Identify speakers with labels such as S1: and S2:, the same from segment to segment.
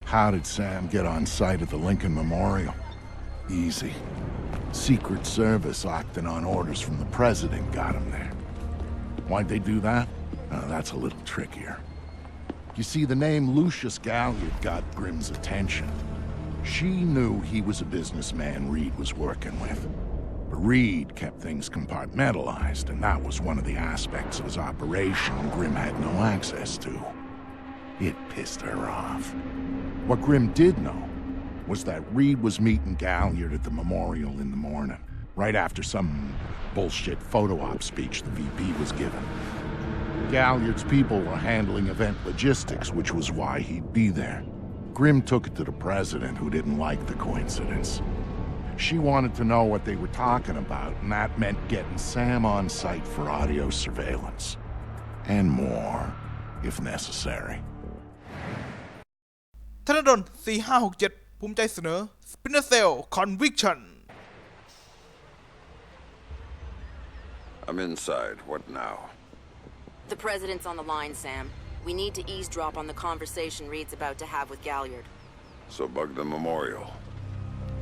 S1: How did Sam get on site at the Lincoln Memorial? Easy. Secret Service acting on orders from the president got him there. Why'd they do that? That's a little trickier. You see, the name Lucius Galliard got Grimm's attention. She knew he was a businessman Reed was working with. But Reed kept things compartmentalized, and that was one of the aspects of his operation Grimm had no access to. It pissed her off. What Grimm did know was that Reed was meeting Galliard at the memorial in the morning, right after some bullshit photo op speech the VP was giving. Galliard's people were handling event logistics, which was why he'd be there. Grimm took it to the president, who didn't like the coincidence. She wanted to know what they were talking about, and that meant getting Sam on site for audio surveillance. And more, if necessary.
S2: tanadonTH ภูมิใจเสนอ Splinter Cell Conviction.
S3: I'm inside. What now?
S4: The president's on the line, Sam. We need to eavesdrop on the conversation Reed's about to have with Galliard.
S3: So bug the memorial.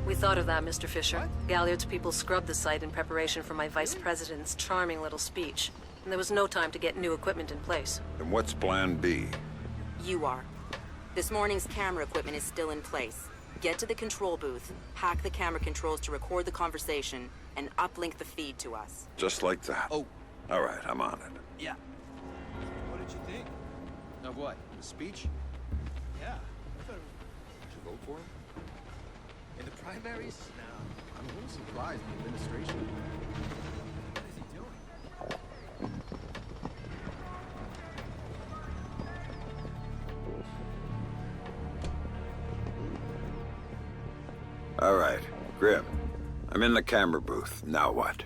S5: We thought of that, Mr. Fisher. Galliard's people scrubbed the site in preparation for my vice president's charming little speech. And there was no time to get new equipment in place.
S3: Then what's plan B?
S4: You are. This morning's camera equipment is still in place. Get to the control booth, hack the camera controls to record the conversation, and uplink the feed to us.
S3: Just like that?
S6: Oh.
S3: All right, I'm on it.
S6: Yeah. What did you think? Of what? The speech? Yeah. I thought did you vote for him? In the primaries? No. I'm a little surprised the administration. What is he doing?
S3: All right, Grimm. I'm in the camera booth. Now what?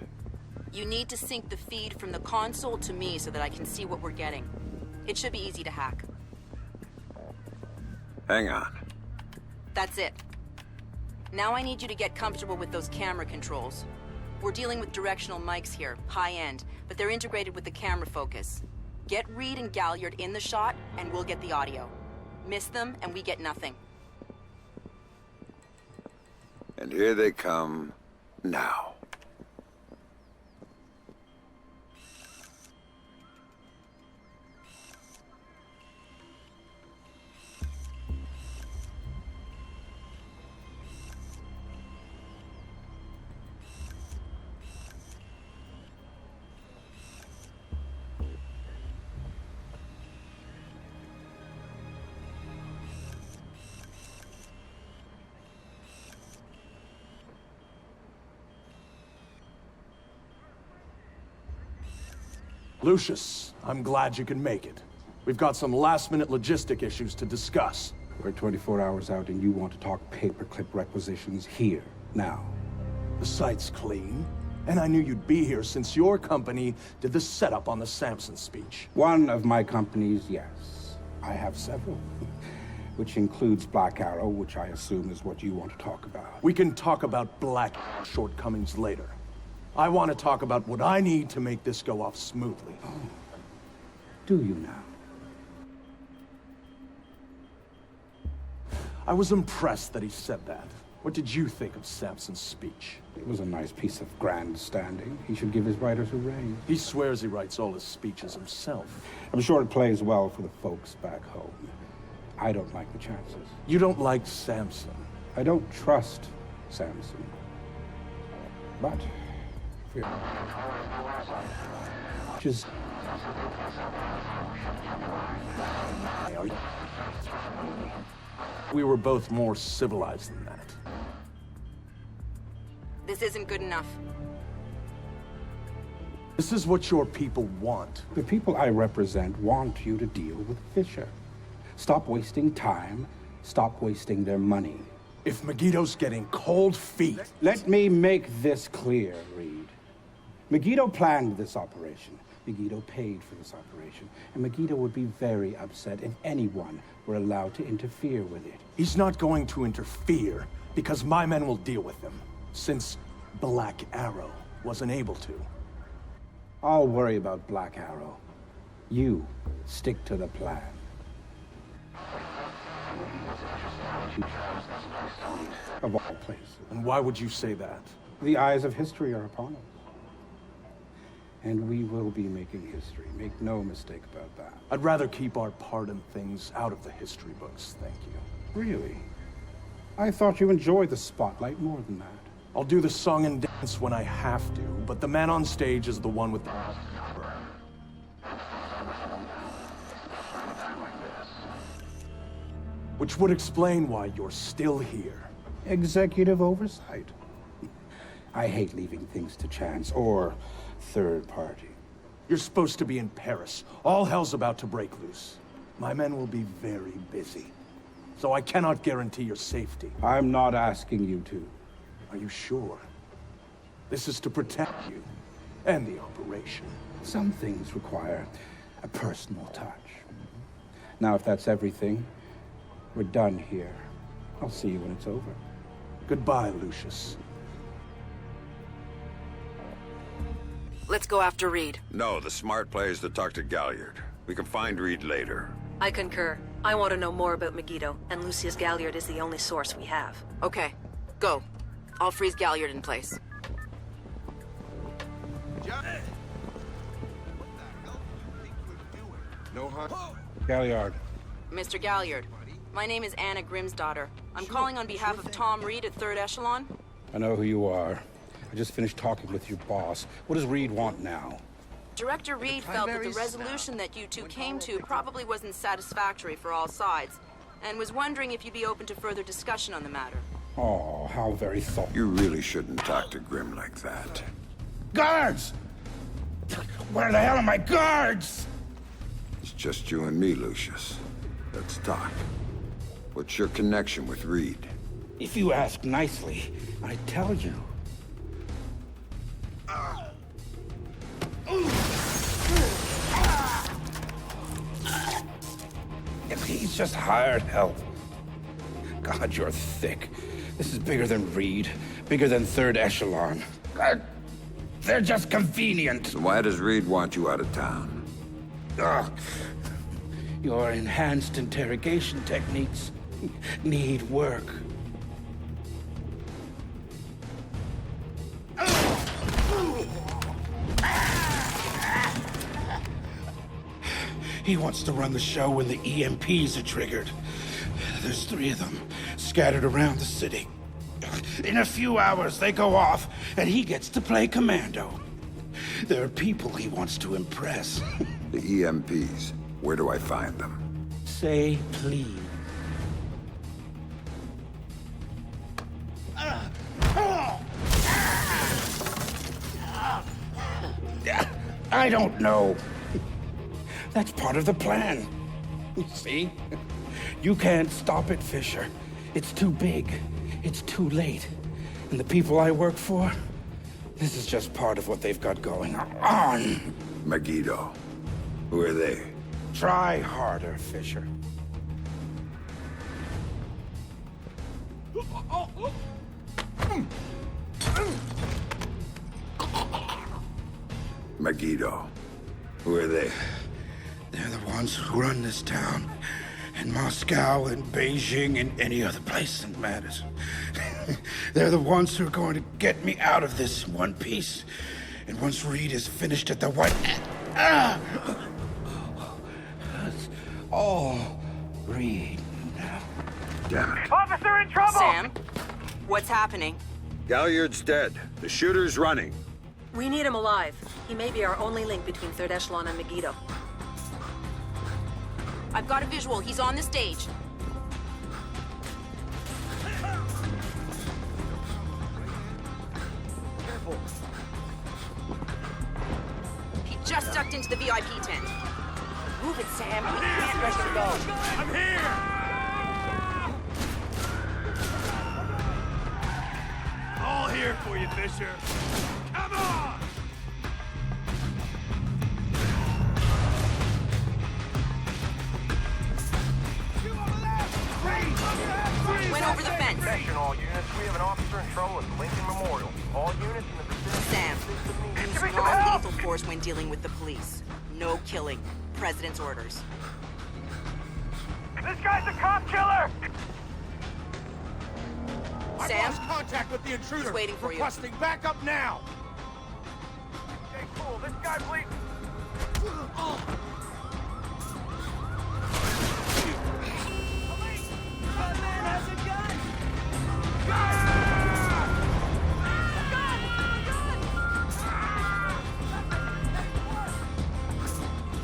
S4: You need to sync the feed from the console to me so that I can see what we're getting. It should be easy to hack.
S3: Hang on.
S4: That's it. Now I need you to get comfortable with those camera controls. We're dealing with directional mics here, high-end, but they're integrated with the camera focus. Get Reed and Galliard in the shot, and we'll get the audio. Miss them, and we get nothing.
S3: And here they come now.
S7: Lucius, I'm glad you can make it. We've got some last-minute logistic issues to discuss.
S8: We're 24 hours out and you want to talk paperclip requisitions here, now.
S7: The site's clean, and I knew you'd be here since your company did the setup on the Samson speech.
S8: One of my companies, yes. I have several, which includes Black Arrow, which I assume is what you want to talk about.
S7: We can talk about Black shortcomings later. I want to talk about what I need to make this go off smoothly.
S8: Oh. Do you now?
S7: I was impressed that he said that. What did you think of Samson's speech?
S8: It was a nice piece of grandstanding. He should give his writers a raise.
S7: He swears he writes all his speeches himself.
S8: I'm sure it plays well for the folks back home. I don't like the chances.
S7: You don't like Samson?
S8: I don't trust Samson. But... just...
S7: We were both more civilized than that.
S4: This isn't good enough.
S7: This is what your people want.
S8: The people I represent want you to deal with Fisher. Stop wasting time. Stop wasting their money.
S7: If Megiddo's getting cold feet...
S8: Let me make this clear, Reed. Megiddo planned this operation. Megiddo paid for this operation. And Megiddo would be very upset if anyone were allowed to interfere with it.
S7: He's not going to interfere because my men will deal with him, since Black Arrow wasn't able to.
S8: I'll worry about Black Arrow. You stick to the plan. of all places.
S7: And why would you say that?
S8: The eyes of history are upon us. And we will be making history. Make no mistake about that.
S7: I'd rather keep our part in things out of the history books, thank you.
S8: Really? I thought you enjoyed the spotlight more than that.
S7: I'll do the song and dance when I have to, but the man on stage is the one with the... Which would explain why you're still here.
S8: Executive oversight. I hate leaving things to chance or third party.
S7: You're supposed to be in Paris. All hell's about to break loose. My men will be very busy, so I cannot guarantee your safety.
S8: I'm not asking you to.
S7: Are you sure? This is to protect you and the operation.
S8: Some things require a personal touch. Now, if that's everything, we're done here. I'll see you when it's over.
S7: Goodbye, Lucius.
S4: Let's go after Reed.
S3: No, the smart play is to talk to Galliard. We can find Reed later.
S5: I concur. I want to know more about Megiddo, and Lucius Galliard is the only source we have.
S4: Okay, go. I'll freeze Galliard in place.
S6: No hunt.
S8: Galliard.
S4: Mr. Galliard, my name is Anna Grimsdottir. I'm calling on behalf of Tom Reed at 3rd Echelon.
S8: I know who you are. I just finished talking with your boss. What does Reed want now?
S4: Director Reed felt that the resolution that you two came to probably wasn't satisfactory for all sides, and was wondering if you'd be open to further discussion on the matter.
S8: Oh, how very thoughtful.
S3: You really shouldn't talk to Grim like that.
S8: Guards! Where the hell are my guards?
S3: It's just you and me, Lucius. Let's talk. What's your connection with Reed?
S8: If you ask nicely, I tell you. If he's just hired help. God, you're thick. This is bigger than Reed, bigger than 3rd Echelon. They're just convenient.
S3: So why does Reed want you out of town?
S8: Ugh. Your enhanced interrogation techniques need work. He wants to run the show when the EMPs are triggered. There's 3 of them scattered around the city. In a few hours, they go off, and he gets to play commando. There are people he wants to impress.
S3: The EMPs. Where do I find them?
S8: Say please. I don't know. That's part of the plan. See? You can't stop it, Fisher. It's too big. It's too late. And the people I work for, this is just part of what they've got going on.
S3: Megiddo. Who are they?
S8: Try harder, Fisher.
S3: Megiddo. Who are they?
S8: They're the ones who run this town. In Moscow and Beijing and any other place that matters. They're the ones who are going to get me out of this in one piece. And once Reed is finished at the White... It's all Reed now.
S3: Damn it.
S9: Officer in trouble!
S4: Sam, what's happening?
S3: Galliard's dead. The shooter's running.
S5: We need him alive. He may be our only link between 3rd Echelon and Megiddo.
S4: I've got a visual. He's on the stage.
S6: Careful.
S4: He just ducked into the VIP tent. Move it, Sam. We can't let him go.
S9: I'm here! All here for you, Fisher. Come on!
S4: Went over the fence.
S9: Attention all units, we have an officer in trouble at the Lincoln Memorial. All units in the vicinity...
S4: Sam, use non-lethal force when dealing with the police. No killing. President's orders.
S9: This guy's a cop killer!
S4: Sam?
S7: lost contact with the intruder.
S4: He's waiting for you.
S7: Requesting backup now.
S9: Okay, cool. This guy, please.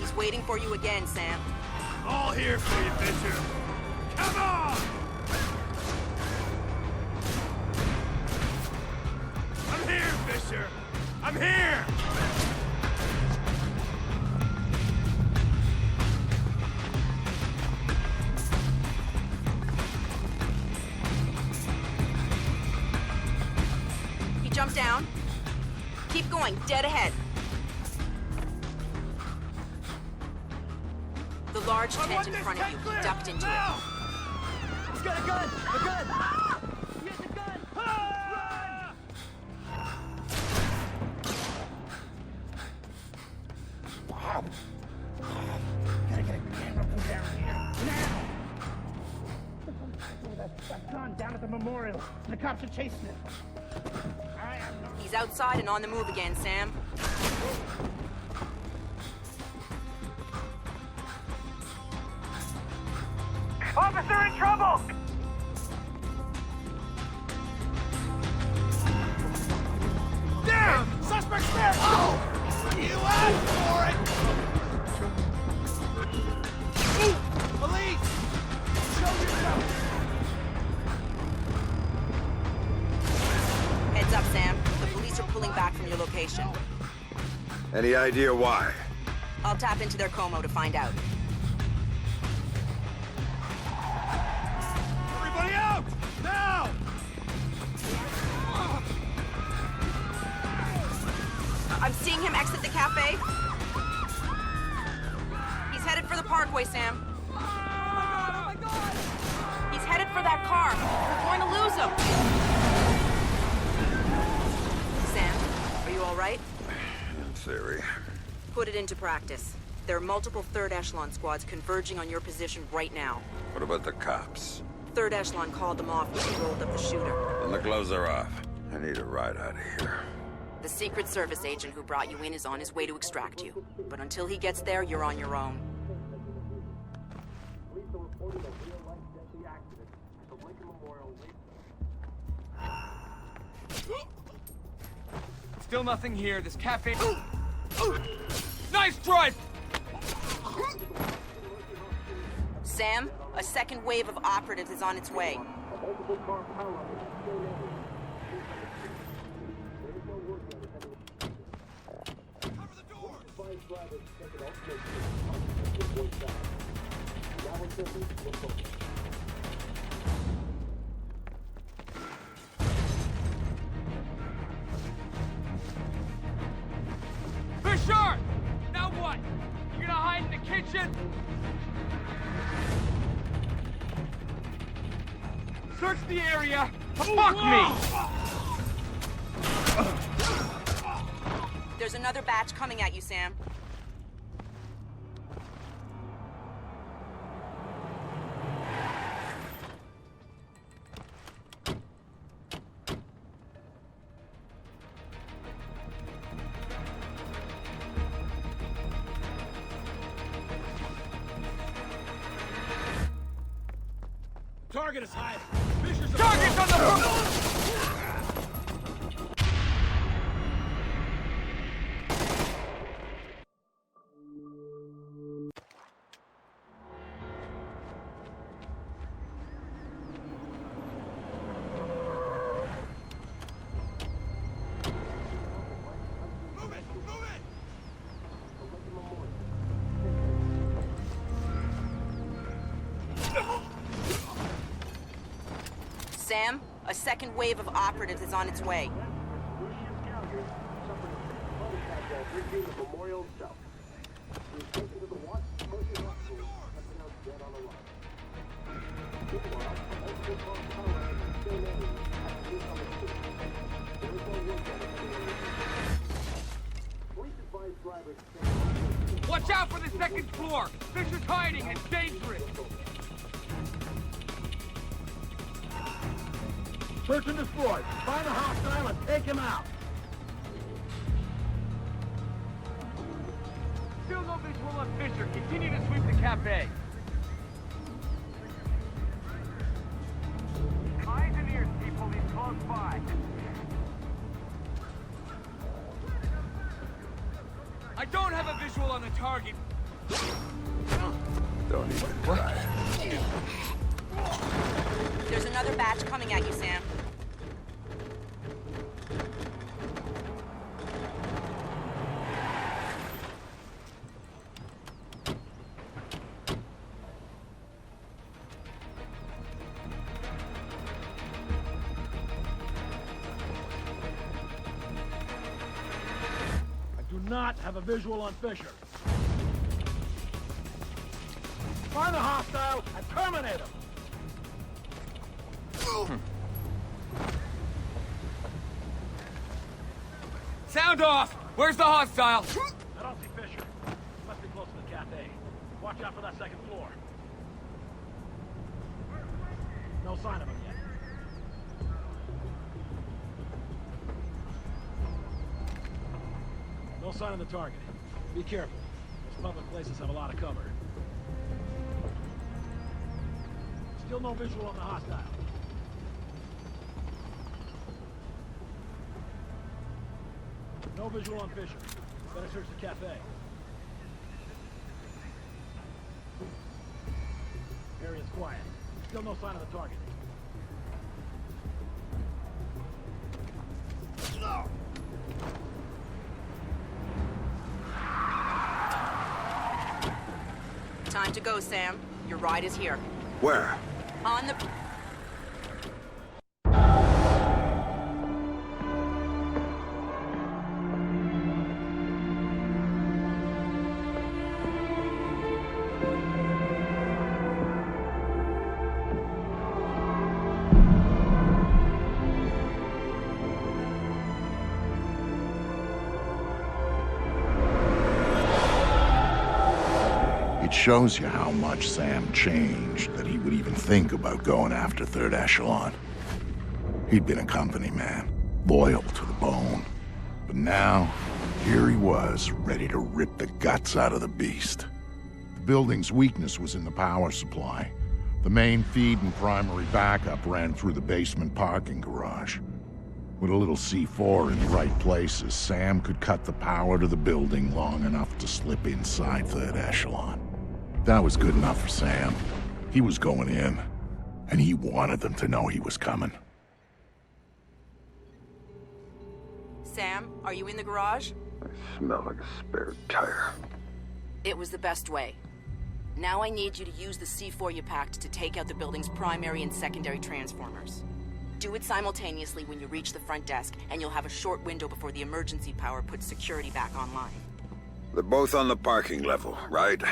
S4: He's waiting for you again, Sam.
S7: All here for you, Fisher. Come on! I'm here, Fisher. I'm here.
S4: He jumped down. Keep going, dead ahead. The large tent in front of you, he ducked into it.
S6: He's got a gun! A gun! He has a gun! Run!
S8: Gotta get a camera from down here. Now! That gun down at the memorial. The cops are chasing it.
S4: He's outside and on the move again, Sam.
S9: Officer in trouble!
S7: Down! Suspect's there! Oh! You asked for it! Police! Show yourself!
S4: Heads up, Sam. The police are pulling back from your location.
S3: Any idea why?
S4: I'll tap into their Como to find out.
S7: Everybody out! Now!
S4: I'm seeing him exit the cafe. He's headed for the parkway, Sam.
S6: Oh my god!
S4: He's headed for that car. We're going to lose him. Sam, are you all right?
S3: In theory.
S4: Put it into practice. There are multiple third echelon squads converging on your position right now.
S3: What about the cops?
S4: Third echelon called them off when he rolled up the shooter.
S3: And the gloves are off. I need a ride out of here.
S4: The Secret Service agent who brought you in is on his way to extract you. But until he gets there, you're on your own.
S6: Still nothing here. This cafe... Nice drive!
S4: Sam, a second wave of operatives is on its way.
S6: Fisher! Now what? You gonna hide in the kitchen? Search the area. Fuck me!
S4: There's another batch coming at you, Sam.
S7: Target is high.
S6: Target's on the hook!
S4: Sam, a second wave of operatives is on its way.
S6: Watch out for the second floor! Fisher's hiding, it's dangerous!
S9: Search and destroy. Find the hostile and take him out. Still no visual on Fisher. Continue to sweep the cafe. Eyes and ears, people. He's close by. I don't have a visual on the target.
S3: Don't even try.
S4: There's another batch coming at you, Sam.
S9: Not have a visual on Fisher. Find the hostile and terminate him.
S10: Sound off! Where's the hostile?
S9: I don't see Fisher. He must be close to the cafe. Watch out for that second floor. No sign of him yet. No sign of the target. Be careful. Those public places have a lot of cover. Still no visual on the hostile. No visual on Fisher. Better search the cafe. Area's quiet. Still no sign of the target.
S4: Time to go, Sam. Your ride is here.
S3: Where?
S4: On the...
S1: It shows you how much Sam changed that he would even think about going after Third Echelon. He'd been a company man, loyal to the bone. But now, here he was, ready to rip the guts out of the beast. The building's weakness was in the power supply. The main feed and primary backup ran through the basement parking garage. With a little C4 in the right places, Sam could cut the power to the building long enough to slip inside Third Echelon. That was good enough for Sam. He was going in, and he wanted them to know he was coming.
S4: Sam, are you in the garage?
S3: I smell like a spare tire.
S4: It was the best way. Now I need you to use the C4 you packed to take out the building's primary and secondary transformers. Do it simultaneously when you reach the front desk, and you'll have a short window before the emergency power puts security back online.
S3: They're both on the parking level, right?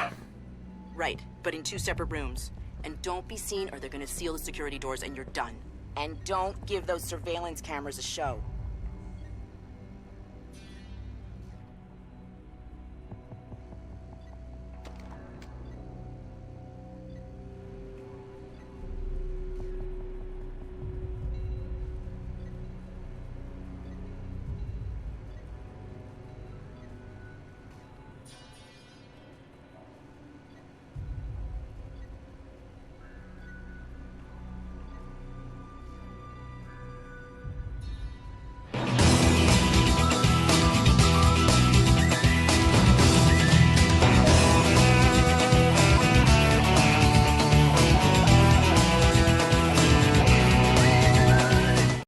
S4: Right, but in two separate rooms. And don't be seen or they're gonna seal the security doors and you're done. And don't give those surveillance cameras a show.